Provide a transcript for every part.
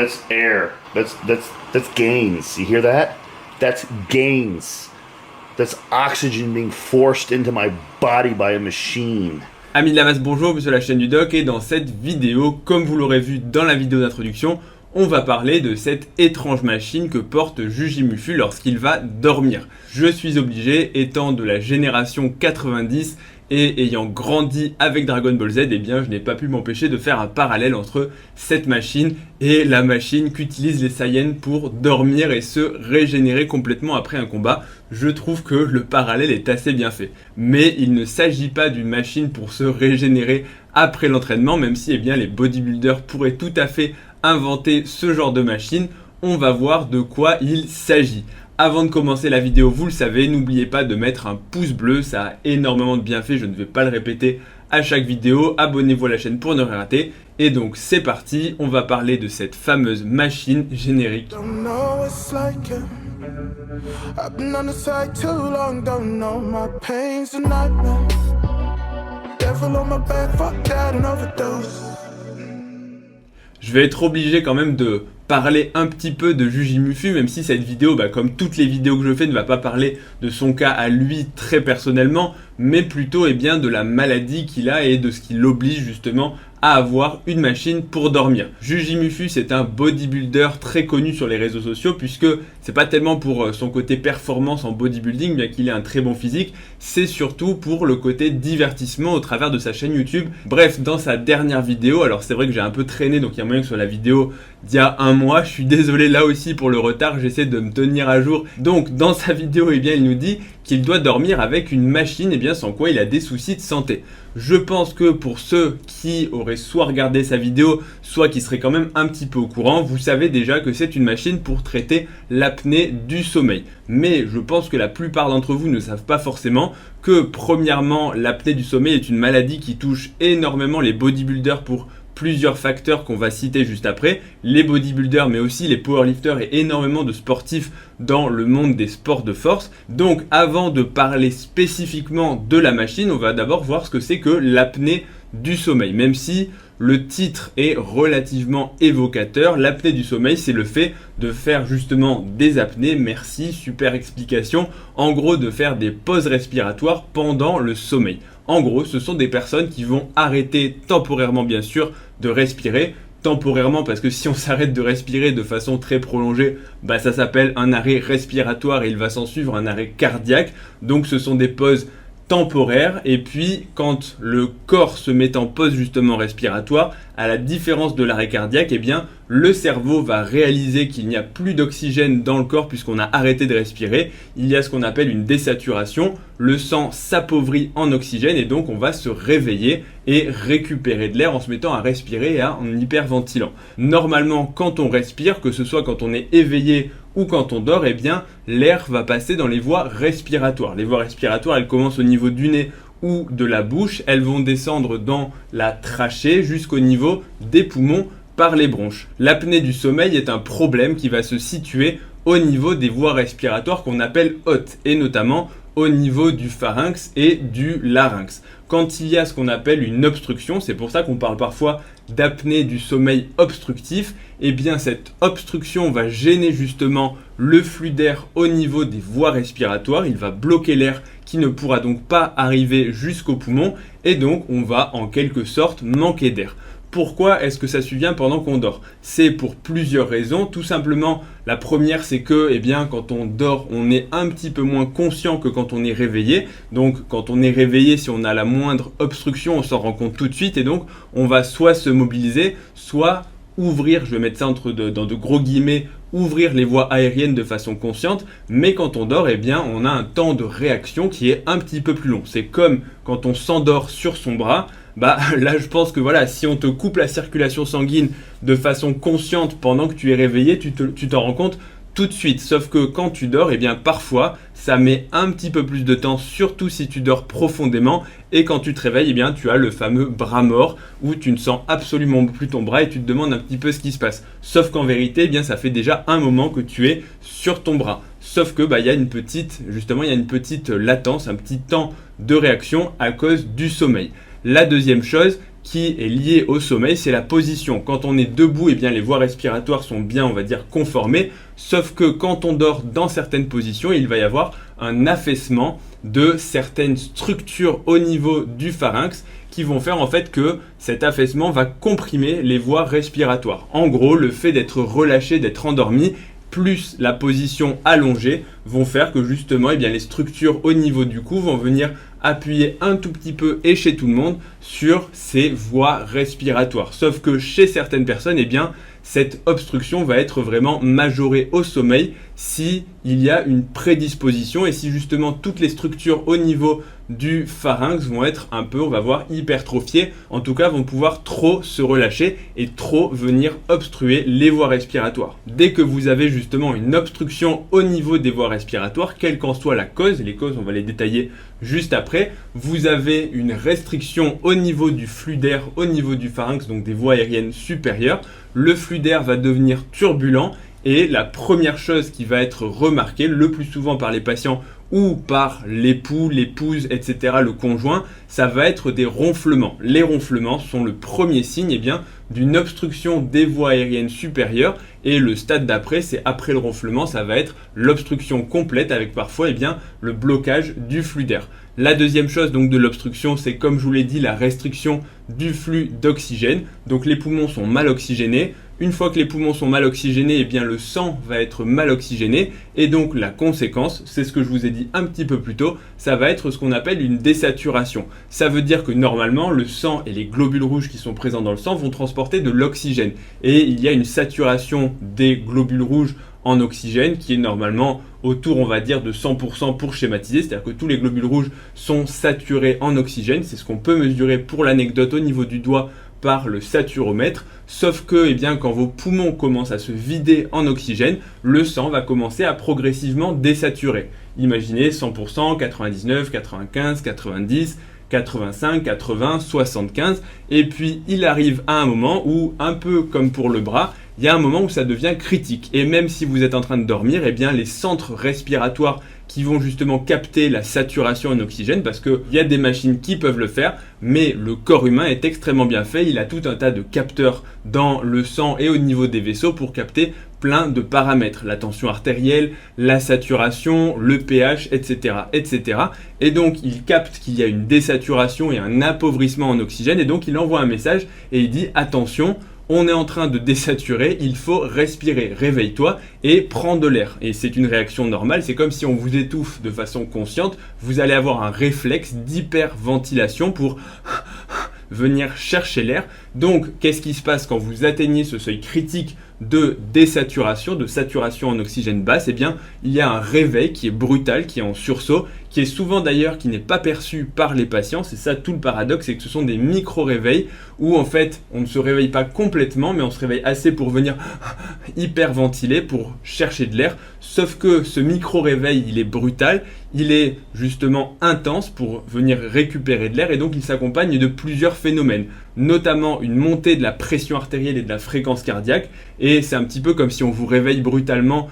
That's air. That's gains. You hear that? That's gains. That's oxygen being forced into my body by a machine. Amis de la masse, bonjour, vous sur la chaîne du Doc et dans cette vidéo, comme vous l'aurez vu dans la vidéo d'introduction, on va parler de cette étrange machine que porte Jujimufu lorsqu'il va dormir. Je suis obligé, étant de la génération 90 et ayant grandi avec Dragon Ball Z, eh bien je n'ai pas pu m'empêcher de faire un parallèle entre cette machine et la machine qu'utilisent les Saiyans pour dormir et se régénérer complètement après un combat. Je trouve que le parallèle est assez bien fait. Mais il ne s'agit pas d'une machine pour se régénérer après l'entraînement, même si eh bien, les bodybuilders pourraient tout à fait inventer ce genre de machine. On va voir de quoi il s'agit. Avant de commencer la vidéo, vous le savez, n'oubliez pas de mettre un pouce bleu, ça a énormément de bienfaits, je ne vais pas le répéter à chaque vidéo. Abonnez-vous à la chaîne pour ne rien rater. Et donc c'est parti, on va parler de cette fameuse machine générique. Je vais être obligé quand même de parler un petit peu de Jujimufu, même si cette vidéo, comme toutes les vidéos que je fais, ne va pas parler de son cas à lui très personnellement, mais plutôt eh bien, de la maladie qu'il a et de ce qui l'oblige justement à avoir une machine pour dormir. Jujimufu, c'est un bodybuilder très connu sur les réseaux sociaux, puisque c'est pas tellement pour son côté performance en bodybuilding, bien qu'il ait un très bon physique, c'est surtout pour le côté divertissement au travers de sa chaîne YouTube. Bref, dans sa dernière vidéo, alors c'est vrai que j'ai un peu traîné, donc il y a moyen que ce soit la vidéo d'il y a un mois, je suis désolé là aussi pour le retard, j'essaie de me tenir à jour. Donc dans sa vidéo, eh bien, il nous dit qu'il doit dormir avec une machine, eh bien, sans quoi il a des soucis de santé. Je pense que pour ceux qui auraient soit regardé sa vidéo, soit qui seraient quand même un petit peu au courant, vous savez déjà que c'est une machine pour traiter l'apnée du sommeil. Mais je pense que la plupart d'entre vous ne savent pas forcément que premièrement, l'apnée du sommeil est une maladie qui touche énormément les bodybuilders pour plusieurs facteurs qu'on va citer juste après, les bodybuilders mais aussi les powerlifters et énormément de sportifs dans le monde des sports de force. Donc avant de parler spécifiquement de la machine, on va d'abord voir ce que c'est que l'apnée du sommeil. Même si le titre est relativement évocateur, l'apnée du sommeil c'est le fait de faire justement des apnées, merci, super explication, en gros de faire des pauses respiratoires pendant le sommeil. En gros, ce sont des personnes qui vont arrêter temporairement bien sûr de respirer, temporairement parce que si on s'arrête de respirer de façon très prolongée, ça s'appelle un arrêt respiratoire et il va s'en suivre un arrêt cardiaque. Donc ce sont des pauses temporaire, et puis quand le corps se met en pause justement respiratoire, à la différence de l'arrêt cardiaque, eh bien le cerveau va réaliser qu'il n'y a plus d'oxygène dans le corps puisqu'on a arrêté de respirer. Il y a ce qu'on appelle une désaturation, le sang s'appauvrit en oxygène et donc on va se réveiller et récupérer de l'air en se mettant à respirer et en hyperventilant. Normalement, quand on respire, que ce soit quand on est éveillé ou quand on dort, eh bien l'air va passer dans les voies respiratoires. Les voies respiratoires, elles commencent au niveau du nez ou de la bouche, elles vont descendre dans la trachée jusqu'au niveau des poumons par les bronches. L'apnée du sommeil est un problème qui va se situer au niveau des voies respiratoires qu'on appelle hautes et notamment au niveau du pharynx et du larynx. Quand il y a ce qu'on appelle une obstruction, c'est pour ça qu'on parle parfois d'apnée du sommeil obstructif, et bien cette obstruction va gêner justement le flux d'air au niveau des voies respiratoires, il va bloquer l'air qui ne pourra donc pas arriver jusqu'au poumon et donc on va en quelque sorte manquer d'air. Pourquoi est-ce que ça survient pendant qu'on dort? C'est pour plusieurs raisons. Tout simplement, la première, c'est que quand on dort, on est un petit peu moins conscient que quand on est réveillé. Donc, quand on est réveillé, si on a la moindre obstruction, on s'en rend compte tout de suite. Et donc, on va soit se mobiliser, soit ouvrir, je vais mettre ça dans de gros guillemets, ouvrir les voies aériennes de façon consciente, mais quand on dort, on a un temps de réaction qui est un petit peu plus long. C'est comme quand on s'endort sur son bras, là je pense que si on te coupe la circulation sanguine de façon consciente pendant que tu es réveillé, tu t'en rends compte tout de suite. Sauf que quand tu dors, parfois ça met un petit peu plus de temps, surtout si tu dors profondément. Et quand tu te réveilles, tu as le fameux bras mort où tu ne sens absolument plus ton bras et tu te demandes un petit peu ce qui se passe. Sauf qu'en vérité, ça fait déjà un moment que tu es sur ton bras. Sauf que il y a une petite latence, un petit temps de réaction à cause du sommeil. La deuxième chose, qui est lié au sommeil, c'est la position. Quand on est debout, eh bien les voies respiratoires sont bien, on va dire, conformées, sauf que quand on dort dans certaines positions, il va y avoir un affaissement de certaines structures au niveau du pharynx qui vont faire en fait que cet affaissement va comprimer les voies respiratoires. En gros, le fait d'être relâché, d'être endormi, plus la position allongée vont faire que justement eh bien, les structures au niveau du cou vont venir appuyer un tout petit peu et chez tout le monde sur ces voies respiratoires. Sauf que chez certaines personnes, eh bien, cette obstruction va être vraiment majorée au sommeil si il y a une prédisposition et si justement toutes les structures au niveau du pharynx vont être un peu, on va voir, hypertrophiées, en tout cas vont pouvoir trop se relâcher et trop venir obstruer les voies respiratoires. Dès que vous avez justement une obstruction au niveau des voies respiratoires, quelle qu'en soit la cause, et les causes on va les détailler juste après, vous avez une restriction au niveau du flux d'air, au niveau du pharynx, donc des voies aériennes supérieures, le flux d'air va devenir turbulent et la première chose qui va être remarquée le plus souvent par les patients ou par l'époux, l'épouse, etc., le conjoint, ça va être des ronflements. Les ronflements sont le premier signe bien, d'une obstruction des voies aériennes supérieures et le stade d'après, c'est après le ronflement, ça va être l'obstruction complète avec parfois bien, le blocage du flux d'air. La deuxième chose donc de l'obstruction, c'est comme je vous l'ai dit, la restriction du flux d'oxygène. Donc les poumons sont mal oxygénés. Une fois que les poumons sont mal oxygénés, eh bien le sang va être mal oxygéné et donc la conséquence, c'est ce que je vous ai dit un petit peu plus tôt, ça va être ce qu'on appelle une désaturation. Ça veut dire que normalement le sang et les globules rouges qui sont présents dans le sang vont transporter de l'oxygène et il y a une saturation des globules rouges en oxygène qui est normalement autour, on va dire, de 100% pour schématiser, c'est-à-dire que tous les globules rouges sont saturés en oxygène, c'est ce qu'on peut mesurer pour l'anecdote au niveau du doigt par le saturomètre, sauf que eh bien, quand vos poumons commencent à se vider en oxygène, le sang va commencer à progressivement désaturer. Imaginez 100%, 99, 95, 90, 85, 80, 75, et puis il arrive à un moment où, un peu comme pour le bras, il y a un moment où ça devient critique. Et même si vous êtes en train de dormir, eh bien, les centres respiratoires qui vont justement capter la saturation en oxygène, parce qu'il y a des machines qui peuvent le faire, mais le corps humain est extrêmement bien fait. Il a tout un tas de capteurs dans le sang et au niveau des vaisseaux pour capter plein de paramètres, la tension artérielle, la saturation, le pH, etc., etc. Et donc, il capte qu'il y a une désaturation et un appauvrissement en oxygène, et donc il envoie un message et il dit « Attention, on est en train de désaturer, il faut respirer, réveille-toi et prends de l'air. » Et c'est une réaction normale, c'est comme si on vous étouffe de façon consciente, vous allez avoir un réflexe d'hyperventilation pour venir chercher l'air. Donc, qu'est-ce qui se passe quand vous atteignez ce seuil critique de désaturation, de saturation en oxygène basse? Eh bien, il y a un réveil qui est brutal, qui est en sursaut, qui est souvent d'ailleurs qui n'est pas perçu par les patients. C'est ça tout le paradoxe, c'est que ce sont des micro-réveils où en fait on ne se réveille pas complètement, mais on se réveille assez pour venir hyperventiler, pour chercher de l'air. Sauf que ce micro-réveil, il est brutal, il est justement intense pour venir récupérer de l'air et donc il s'accompagne de plusieurs phénomènes, notamment une montée de la pression artérielle et de la fréquence cardiaque. Et c'est un petit peu comme si on vous réveille brutalement,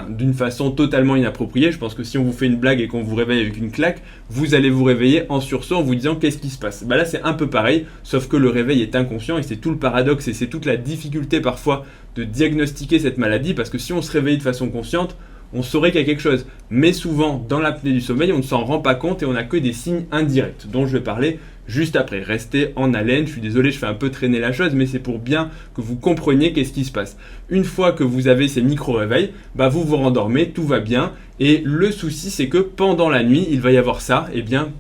d'une façon totalement inappropriée. Je pense que si on vous fait une blague et qu'on vous réveille avec une claque, vous allez vous réveiller en sursaut en vous disant qu'est-ce qui se passe. Là c'est un peu pareil, sauf que le réveil est inconscient et c'est tout le paradoxe et c'est toute la difficulté parfois de diagnostiquer cette maladie, parce que si on se réveille de façon consciente, on saurait qu'il y a quelque chose. Mais souvent, dans l'apnée du sommeil, on ne s'en rend pas compte et on n'a que des signes indirects, dont je vais parler juste après. Restez en haleine, je suis désolé, je fais un peu traîner la chose, mais c'est pour bien que vous compreniez qu'est-ce qui se passe. Une fois que vous avez ces micro-réveils, vous vous rendormez, tout va bien. Et le souci, c'est que pendant la nuit, il va y avoir ça,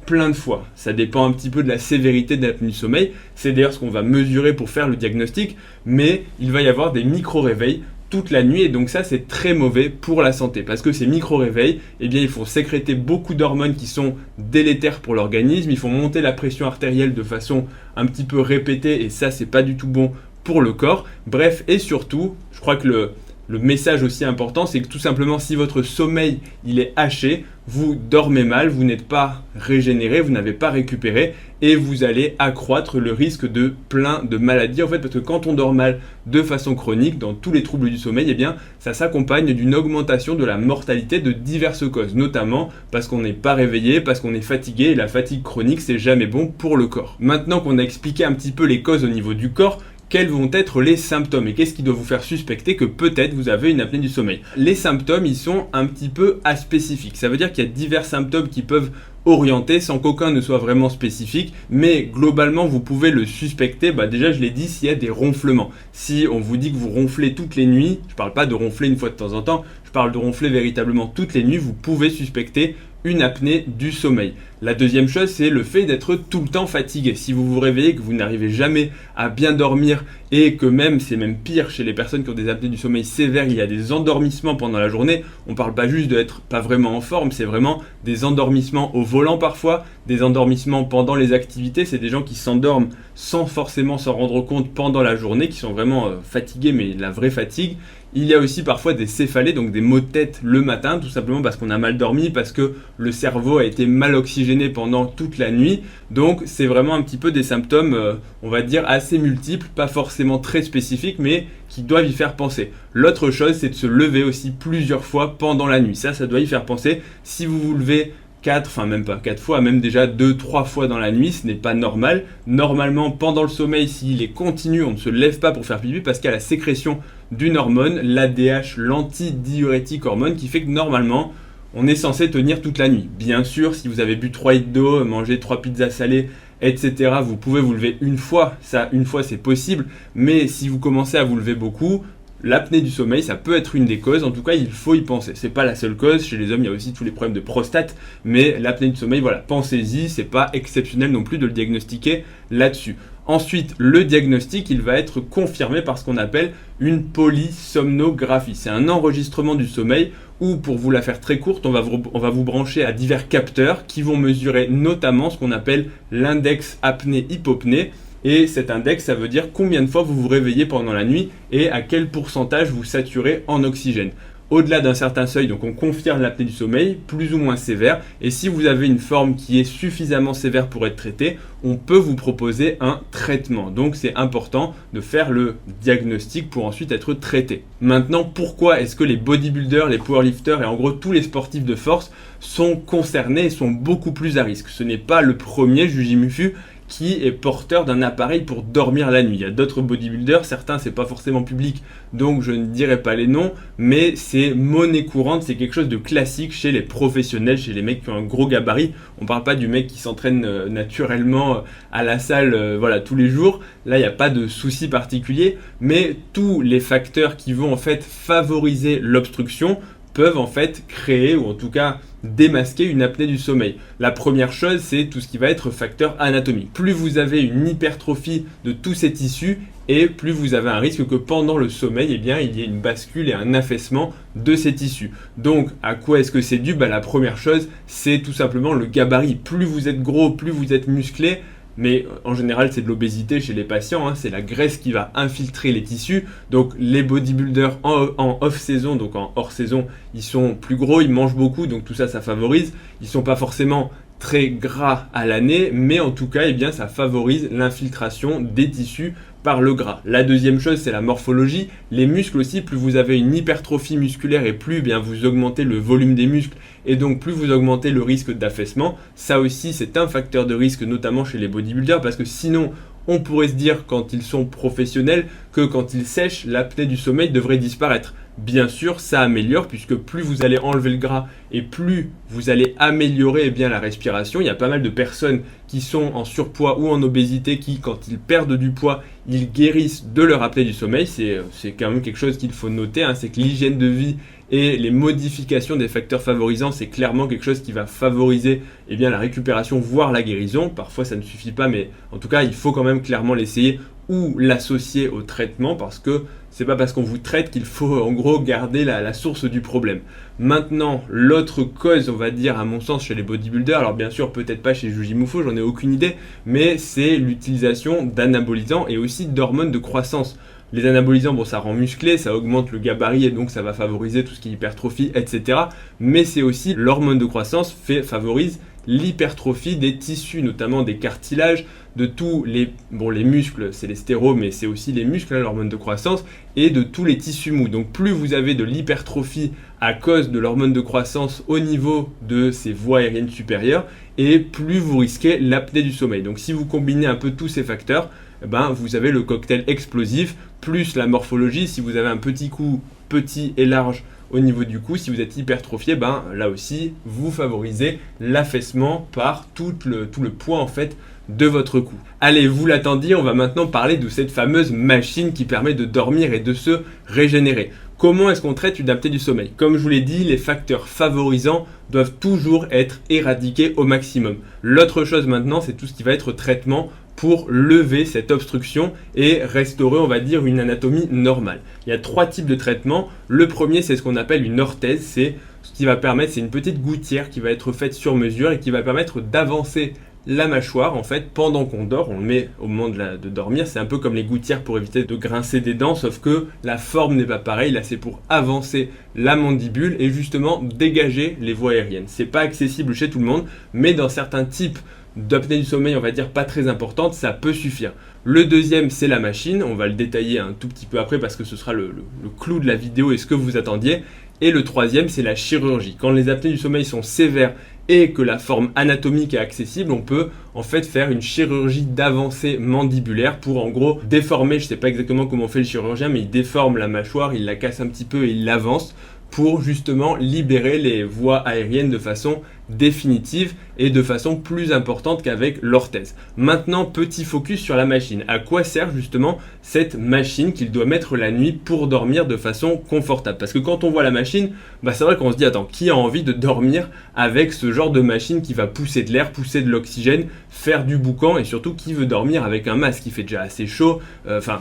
plein de fois. Ça dépend un petit peu de la sévérité de l'apnée du sommeil. C'est d'ailleurs ce qu'on va mesurer pour faire le diagnostic, mais il va y avoir des micro-réveils toute la nuit et donc ça c'est très mauvais pour la santé parce que ces micro-réveils, ils font sécréter beaucoup d'hormones qui sont délétères pour l'organisme, ils font monter la pression artérielle de façon un petit peu répétée et ça c'est pas du tout bon pour le corps. Bref, et surtout, je crois que le message aussi important, c'est que tout simplement, si votre sommeil il est haché, vous dormez mal, vous n'êtes pas régénéré, vous n'avez pas récupéré et vous allez accroître le risque de plein de maladies. En fait, parce que quand on dort mal de façon chronique, dans tous les troubles du sommeil, eh bien, ça s'accompagne d'une augmentation de la mortalité de diverses causes, notamment parce qu'on n'est pas réveillé, parce qu'on est fatigué, et la fatigue chronique, c'est jamais bon pour le corps. Maintenant qu'on a expliqué un petit peu les causes au niveau du corps, quels vont être les symptômes et qu'est-ce qui doit vous faire suspecter que peut-être vous avez une apnée du sommeil? Les symptômes, ils sont un petit peu aspécifiques. Ça veut dire qu'il y a divers symptômes qui peuvent orienter sans qu'aucun ne soit vraiment spécifique, mais globalement vous pouvez le suspecter, déjà je l'ai dit, s'il y a des ronflements. Si on vous dit que vous ronflez toutes les nuits, je ne parle pas de ronfler une fois de temps en temps, je parle de ronfler véritablement toutes les nuits, vous pouvez suspecter une apnée du sommeil. La deuxième chose, c'est le fait d'être tout le temps fatigué. Si vous vous réveillez, que vous n'arrivez jamais à bien dormir et que même, c'est même pire chez les personnes qui ont des apnées du sommeil sévères, il y a des endormissements pendant la journée. On ne parle pas juste d'être pas vraiment en forme, c'est vraiment des endormissements au volant parfois, des endormissements pendant les activités. C'est des gens qui s'endorment sans forcément s'en rendre compte pendant la journée, qui sont vraiment fatigués, mais la vraie fatigue. Il y a aussi parfois des céphalées, donc des maux de tête le matin, tout simplement parce qu'on a mal dormi, parce que le cerveau a été mal oxygéné pendant toute la nuit. Donc c'est vraiment un petit peu des symptômes, on va dire, assez multiples, pas forcément très spécifiques, mais qui doivent y faire penser. L'autre chose, c'est de se lever aussi plusieurs fois pendant la nuit. Ça doit y faire penser. Si vous vous levez 4, enfin même pas 4 fois, même déjà 2-3 fois dans la nuit, ce n'est pas normal. Normalement, pendant le sommeil, s'il est continu, on ne se lève pas pour faire pipi parce qu'il y a la sécrétion d'une hormone, l'ADH, l'antidiurétique hormone, qui fait que normalement, on est censé tenir toute la nuit. Bien sûr, si vous avez bu 3 litres d'eau, mangé 3 pizzas salées, etc., vous pouvez vous lever une fois. Ça, une fois, c'est possible. Mais si vous commencez à vous lever beaucoup, l'apnée du sommeil, ça peut être une des causes. En tout cas, il faut y penser. C'est pas la seule cause. Chez les hommes, il y a aussi tous les problèmes de prostate. Mais l'apnée du sommeil, voilà, pensez-y. C'est pas exceptionnel non plus de le diagnostiquer là-dessus. Ensuite, le diagnostic, il va être confirmé par ce qu'on appelle une polysomnographie. C'est un enregistrement du sommeil où, pour vous la faire très courte, on va vous brancher à divers capteurs qui vont mesurer notamment ce qu'on appelle l'index apnée-hypopnée. Et cet index, ça veut dire combien de fois vous vous réveillez pendant la nuit et à quel pourcentage vous saturez en oxygène. Au-delà d'un certain seuil, donc on confirme l'apnée du sommeil, plus ou moins sévère. Et si vous avez une forme qui est suffisamment sévère pour être traitée, on peut vous proposer un traitement. Donc c'est important de faire le diagnostic pour ensuite être traité. Maintenant, pourquoi est-ce que les bodybuilders, les powerlifters et en gros tous les sportifs de force sont concernés et sont beaucoup plus à risque? Ce n'est pas le premier Jujimufu qui est porteur d'un appareil pour dormir la nuit. Il y a d'autres bodybuilders, certains c'est pas forcément public, donc je ne dirai pas les noms, mais c'est monnaie courante, c'est quelque chose de classique chez les professionnels, chez les mecs qui ont un gros gabarit. On parle pas du mec qui s'entraîne naturellement à la salle tous les jours. Là, il n'y a pas de souci particulier, mais tous les facteurs qui vont en fait favoriser l'obstruction peuvent en fait créer, ou en tout cas démasquer une apnée du sommeil. La première chose, c'est tout ce qui va être facteur anatomique. Plus vous avez une hypertrophie de tous ces tissus, et plus vous avez un risque que pendant le sommeil, il y ait une bascule et un affaissement de ces tissus. Donc, à quoi est-ce que c'est dû? La première chose, c'est tout simplement le gabarit. Plus vous êtes gros, plus vous êtes musclé, mais en général c'est de l'obésité chez les patients, c'est la graisse qui va infiltrer les tissus. Donc les bodybuilders en off-saison, donc en hors-saison, ils sont plus gros, ils mangent beaucoup, donc tout ça, ça favorise. Ils ne sont pas forcément très gras à l'année, mais en tout cas, ça favorise l'infiltration des tissus par le gras. La deuxième chose, c'est la morphologie. Les muscles aussi, plus vous avez une hypertrophie musculaire et plus vous augmentez le volume des muscles et donc plus vous augmentez le risque d'affaissement. Ça aussi, c'est un facteur de risque, notamment chez les bodybuilders, parce que sinon, on pourrait se dire quand ils sont professionnels que quand ils sèchent, l'apnée du sommeil devrait disparaître. Bien sûr, ça améliore puisque plus vous allez enlever le gras et plus vous allez améliorer la respiration. Il y a pas mal de personnes qui sont en surpoids ou en obésité qui, quand ils perdent du poids, ils guérissent de leur apnée du sommeil. C'est quand même quelque chose qu'il faut noter, c'est que l'hygiène de vie et les modifications des facteurs favorisants, c'est clairement quelque chose qui va favoriser la récupération, voire la guérison. Parfois, ça ne suffit pas, mais en tout cas, il faut quand même clairement l'essayer ou l'associer au traitement parce que c'est pas parce qu'on vous traite qu'il faut en gros garder la source du problème. Maintenant, l'autre cause, on va dire à mon sens chez les bodybuilders, alors bien sûr peut-être pas chez Jujimufu, j'en ai aucune idée, mais c'est l'utilisation d'anabolisants et aussi d'hormones de croissance. Les anabolisants, bon, ça rend musclé, ça augmente le gabarit et donc ça va favoriser tout ce qui est hypertrophie, etc. Mais c'est aussi l'hormone de croissance favorise l'hypertrophie des tissus, notamment des cartilages, de tous les muscles, c'est les stérols, mais c'est aussi les muscles, hein, l'hormone de croissance, et de tous les tissus mous. Donc plus vous avez de l'hypertrophie à cause de l'hormone de croissance au niveau de ces voies aériennes supérieures, et plus vous risquez l'apnée du sommeil. Donc si vous combinez un peu tous ces facteurs, vous avez le cocktail explosif, plus la morphologie. Si vous avez un petit cou petit et large au niveau du cou, si vous êtes hypertrophié, là aussi, vous favorisez l'affaissement par tout le poids en fait de votre cou. Allez, vous l'attendiez, on va maintenant parler de cette fameuse machine qui permet de dormir et de se régénérer. Comment est-ce qu'on traite une apnée du sommeil? Comme je vous l'ai dit, les facteurs favorisants doivent toujours être éradiqués au maximum. L'autre chose maintenant, c'est tout ce qui va être traitement pour lever cette obstruction et restaurer, on va dire, une anatomie normale. Il y a 3 types de traitements. Le premier, c'est ce qu'on appelle une orthèse. C'est ce qui va permettre, c'est une petite gouttière qui va être faite sur mesure et qui va permettre d'avancer la mâchoire en fait pendant qu'on dort. On le met au moment de dormir. C'est un peu comme les gouttières pour éviter de grincer des dents, sauf que la forme n'est pas pareille. Là, c'est pour avancer la mandibule et justement dégager les voies aériennes. C'est pas accessible chez tout le monde, mais dans certains types d'apnée du sommeil, on va dire pas très importante, ça peut suffire. Le deuxième, c'est la machine. On va le détailler un tout petit peu après parce que ce sera le clou de la vidéo et ce que vous attendiez. Et le troisième, c'est la chirurgie. Quand les apnées du sommeil sont sévères et que la forme anatomique est accessible, on peut en fait faire une chirurgie d'avancée mandibulaire pour en gros déformer, je ne sais pas exactement comment fait le chirurgien, mais il déforme la mâchoire, il la casse un petit peu et il l'avance pour justement libérer les voies aériennes de façon définitive et de façon plus importante qu'avec l'orthèse. Maintenant, petit focus sur la machine. À quoi sert justement cette machine qu'il doit mettre la nuit pour dormir de façon confortable? Parce que quand on voit la machine, c'est vrai qu'on se dit, attends, qui a envie de dormir avec ce genre de machine qui va pousser de l'air, pousser de l'oxygène, faire du boucan et surtout qui veut dormir avec un masque qui fait déjà assez chaud?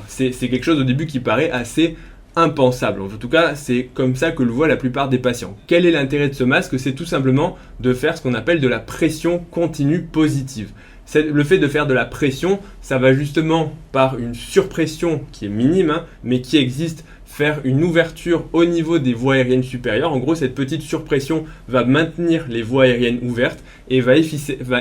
C'est quelque chose au début qui paraît assez impensable. En tout cas, c'est comme ça que le voient la plupart des patients. Quel est l'intérêt de ce masque? C'est tout simplement de faire ce qu'on appelle de la pression continue positive. Le fait de faire de la pression, ça va justement par une surpression qui est minime, mais qui existe, faire une ouverture au niveau des voies aériennes supérieures. En gros, cette petite surpression va maintenir les voies aériennes ouvertes et va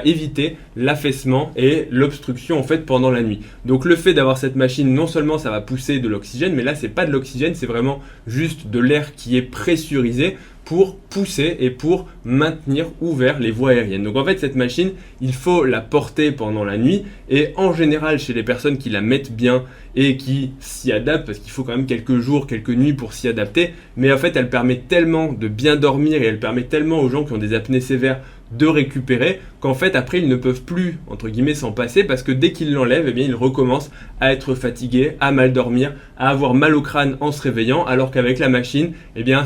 éviter l'affaissement et l'obstruction en fait pendant la nuit. Donc le fait d'avoir cette machine, non seulement ça va pousser de l'oxygène, mais là c'est pas de l'oxygène, c'est vraiment juste de l'air qui est pressurisé pour pousser et pour maintenir ouvert les voies aériennes. Donc en fait cette machine, il faut la porter pendant la nuit et en général chez les personnes qui la mettent bien et qui s'y adaptent, parce qu'il faut quand même quelques jours, quelques nuits pour s'y adapter, mais en fait elle permet tellement de bien dormir et elle permet tellement aux gens qui ont des apnées sévères de récupérer qu'en fait après ils ne peuvent plus entre guillemets s'en passer parce que dès qu'ils l'enlèvent, ils recommencent à être fatigués, à mal dormir, à avoir mal au crâne en se réveillant, alors qu'avec la machine,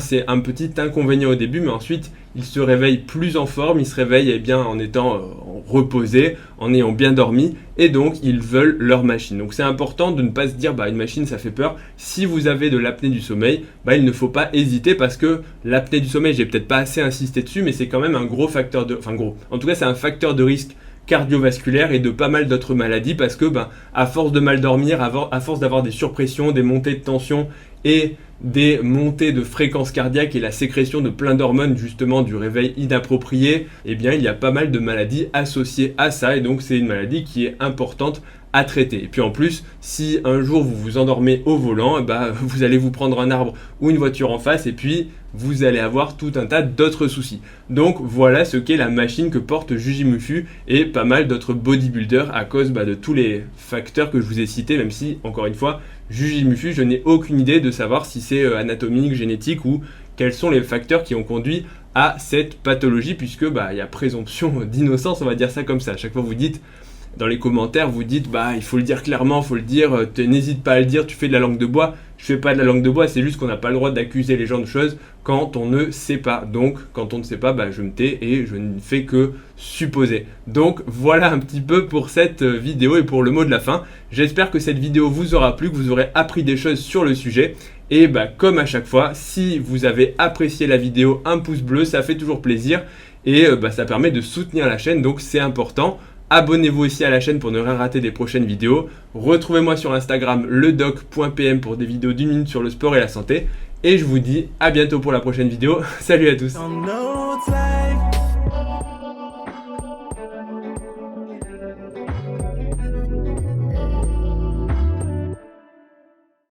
c'est un petit inconvénient au début, mais ensuite ils se réveillent plus en forme, ils se réveillent en étant reposés, en ayant bien dormi et donc ils veulent leur machine. Donc c'est important de ne pas se dire une machine ça fait peur. Si vous avez de l'apnée du sommeil, il ne faut pas hésiter parce que l'apnée du sommeil, j'ai peut-être pas assez insisté dessus, mais c'est quand même un gros facteur en tout cas c'est un facteur de risque cardiovasculaire et de pas mal d'autres maladies parce que à force de mal dormir, à force d'avoir des surpressions, des montées de tension et des montées de fréquence cardiaque et la sécrétion de plein d'hormones justement du réveil inapproprié, il y a pas mal de maladies associées à ça et donc c'est une maladie qui est importante à traiter. Et puis en plus, si un jour vous vous endormez au volant, vous allez vous prendre un arbre ou une voiture en face et puis vous allez avoir tout un tas d'autres soucis. Donc voilà ce qu'est la machine que porte Jujimufu et pas mal d'autres bodybuilders à cause de tous les facteurs que je vous ai cités, même si, encore une fois, Jujimufu, je n'ai aucune idée de savoir si c'est anatomique, génétique ou quels sont les facteurs qui ont conduit à cette pathologie puisque il y a présomption d'innocence, on va dire ça comme ça. À chaque fois vous dites dans les commentaires, vous dites il faut le dire clairement, il faut le dire, n'hésite pas à le dire, tu fais de la langue de bois. Je fais pas de la langue de bois, c'est juste qu'on n'a pas le droit d'accuser les gens de choses quand on ne sait pas. Donc quand on ne sait pas, je me tais et je ne fais que supposer. Donc voilà un petit peu pour cette vidéo et pour le mot de la fin. J'espère que cette vidéo vous aura plu, que vous aurez appris des choses sur le sujet. Et comme à chaque fois, si vous avez apprécié la vidéo, un pouce bleu, ça fait toujours plaisir et ça permet de soutenir la chaîne, donc c'est important. Abonnez-vous aussi à la chaîne pour ne rien rater des prochaines vidéos. Retrouvez-moi sur Instagram ledoc.pm pour des vidéos d'1 minute sur le sport et la santé. Et je vous dis à bientôt pour la prochaine vidéo. Salut à tous.